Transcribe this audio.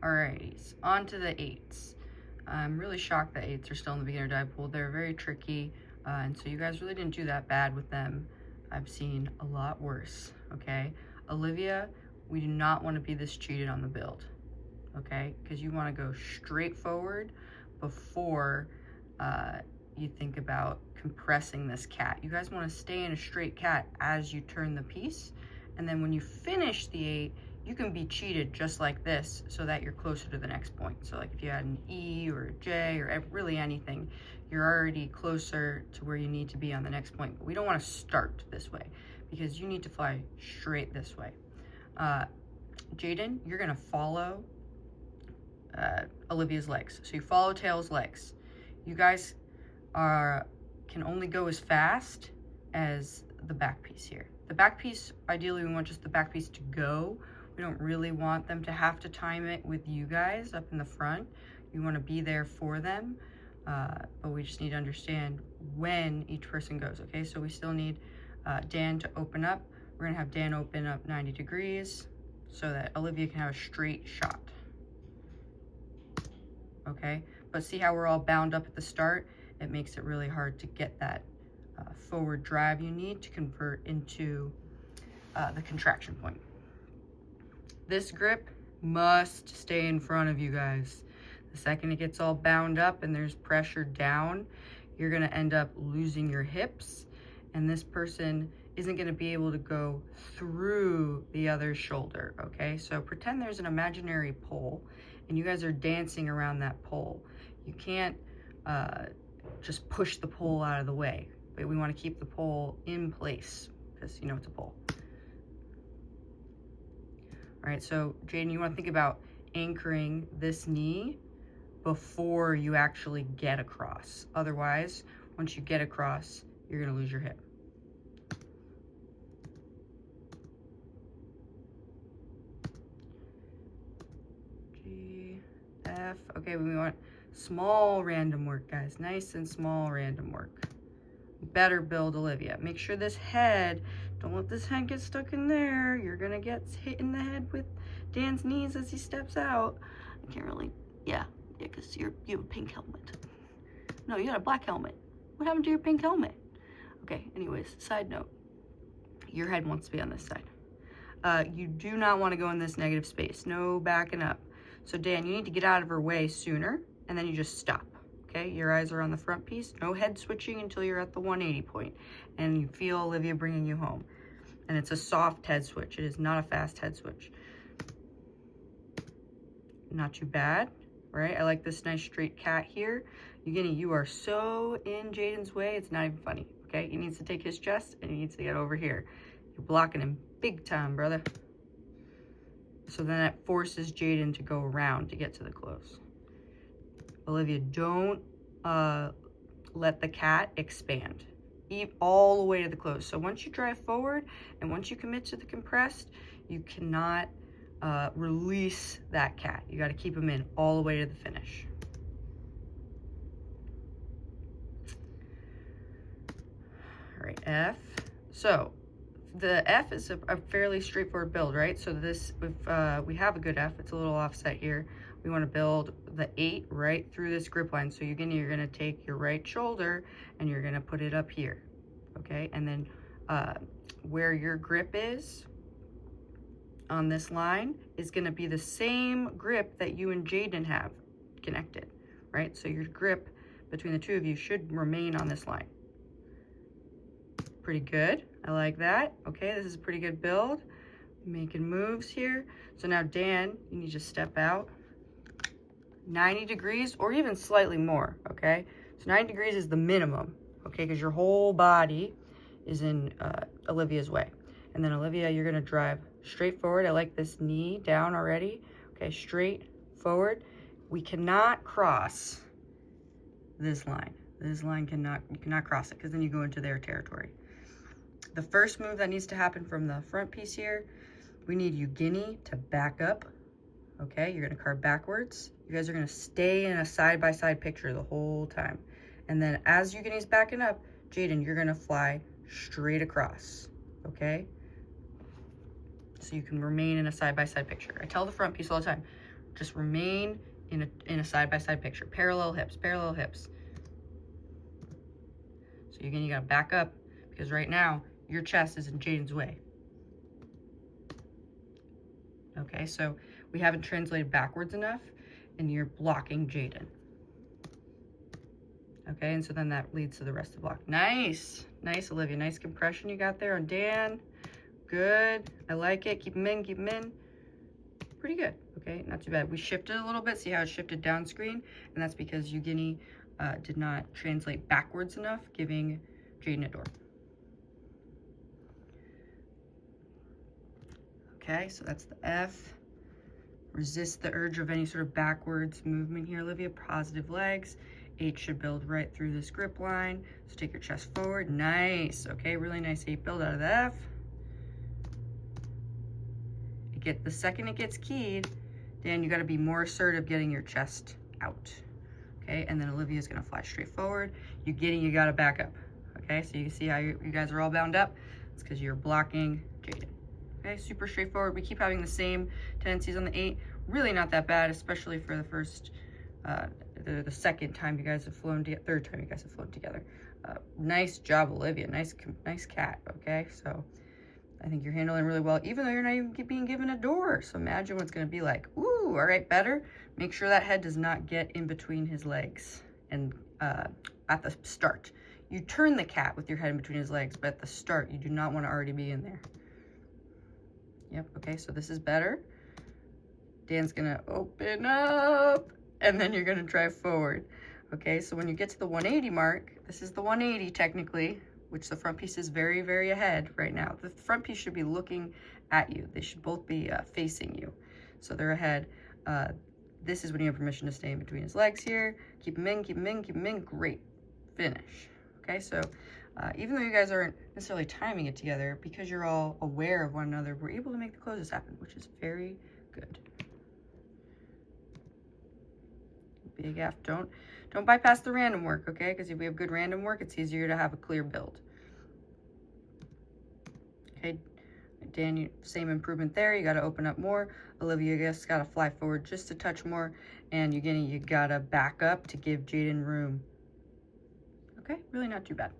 Alrighties, on to the 8s. I'm really shocked that 8s are still in the beginner dive pool. They're very tricky, and so you guys really didn't do that bad with them. I've seen a lot worse, okay? Olivia, we do not want to be this cheated on the build, okay? Because you want to go straight forward before you think about compressing this cat. You guys want to stay in a straight cat as you turn the piece, and then when you finish the 8, you can be cheated just like this so that you're closer to the next point. So like if you had an E or a J or really anything, you're already closer to where you need to be on the next point. But we don't want to start this way because you need to fly straight this way. Jaden, you're gonna follow Olivia's legs. So you follow Tail's legs. You guys can only go as fast as the back piece here. The back piece, ideally we want just the back piece to go. We don't really want them to have to time it with you guys up in the front. You want to be there for them, but we just need to understand when each person goes, okay? So we still need Dan to open up. We're gonna have Dan open up 90 degrees so that Olivia can have a straight shot, okay? But see how we're all bound up at the start? It makes it really hard to get that forward drive you need to convert into the contraction point. This grip must stay in front of you guys. The second it gets all bound up and there's pressure down, you're gonna end up losing your hips, and this person isn't gonna be able to go through the other shoulder, okay? So pretend there's an imaginary pole and you guys are dancing around that pole. You can't just push the pole out of the way, but we wanna keep the pole in place because you know it's a pole. All right, so Jaden, you want to think about anchoring this knee before you actually get across. Otherwise, once you get across, you're going to lose your hip. G, F. Okay, we want small random work, guys. Nice and small random work. Better build, Olivia. Make sure this head, don't let this head get stuck in there. You're gonna get hit in the head with Dan's knees as he steps out. I can't really, yeah, because you have a pink helmet. No, you got a black helmet. What happened to your pink helmet? Okay, anyways, side note, your head wants to be on this side. You do not want to go in this negative space. No backing up. So Dan, you need to get out of her way sooner, and then you just stop. Okay, your eyes are on the front piece. No head switching until you're at the 180 point, and you feel Olivia bringing you home. And it's a soft head switch. It is not a fast head switch. Not too bad, right? I like this nice straight cat here. You are so in Jaden's way, it's not even funny, okay? He needs to take his chest, and he needs to get over here. You're blocking him big time, brother. So then that forces Jaden to go around to get to the close. Olivia, don't let the cat expand all the way to the close. So once you drive forward and once you commit to the compressed, you cannot release that cat. You got to keep him in all the way to the finish. All right, F. So the F is a fairly straightforward build, right? So this, if we have a good F, it's a little offset here. We want to build the 8 right through this grip line. So you're gonna take your right shoulder and you're gonna put it up here, okay? And then where your grip is on this line is gonna be the same grip that you and Jaden have connected, right? So your grip between the two of you should remain on this line. Pretty good, I like that. Okay, this is a pretty good build. Making moves here. So now Dan, you need to step out 90 degrees or even slightly more, okay? So 90 degrees is the minimum, okay? Because your whole body is in Olivia's way. And then Olivia, you're gonna drive straight forward. I like this knee down already. Okay, straight forward. We cannot cross this line. This line you cannot cross it because then you go into their territory. The first move that needs to happen from the front piece here, we need you, Guinea, to back up. Okay, you're gonna carve backwards. You guys are gonna stay in a side-by-side picture the whole time. And then as Eugenie's backing up, Jaden, you're gonna fly straight across, okay? So you can remain in a side-by-side picture. I tell the front piece all the time, just remain in a side-by-side picture. Parallel hips, parallel hips. So again, you gotta back up because right now your chest is in Jaden's way. Okay, so we haven't translated backwards enough and you're blocking Jaden. Okay, and so then that leads to the rest of the block. Nice, nice, Olivia. Nice compression you got there on Dan. Good, I like it. Keep them in, keep them in. Pretty good, okay, not too bad. We shifted a little bit, see how it shifted down screen? And that's because Eugenie did not translate backwards enough, giving Jaden a door. Okay, so that's the F. Resist the urge of any sort of backwards movement here, Olivia. Positive legs. H should build right through this grip line. So take your chest forward. Nice. Okay, really nice 8 build out of the F. The second it gets keyed, Dan, you got to be more assertive getting your chest out. Okay, and then Olivia's going to fly straight forward. You got to back up. Okay, so you see how you guys are all bound up? It's because you're blocking Jaden. Okay, super straightforward. We keep having the same tendencies on the 8. Really not that bad, especially for the first, the second time you guys have flown, third time you guys have flown together. Nice job, Olivia. Nice cat. Okay, so I think you're handling really well, even though you're not even being given a door. So imagine what it's going to be like. Ooh, all right, better. Make sure that head does not get in between his legs. And at the start, you turn the cat with your head in between his legs, but at the start, you do not want to already be in there. Yep, okay, so this is better. Dan's gonna open up, and then you're gonna drive forward. Okay, so when you get to the 180 mark, this is the 180 technically, which the front piece is very, very ahead right now. The front piece should be looking at you. They should both be facing you. So they're ahead. This is when you have permission to stay in between his legs here. Keep him in, keep him in, keep him in. Great. Finish. Okay, so even though you guys aren't necessarily timing it together, because you're all aware of one another, we're able to make the closes happen, which is very good. Big F. Don't bypass the random work, okay? Because if we have good random work, it's easier to have a clear build. Okay, Dan, same improvement there. You got to open up more. Olivia, you just got to fly forward just a touch more. And you got to back up to give Jaden room. Okay, really not too bad.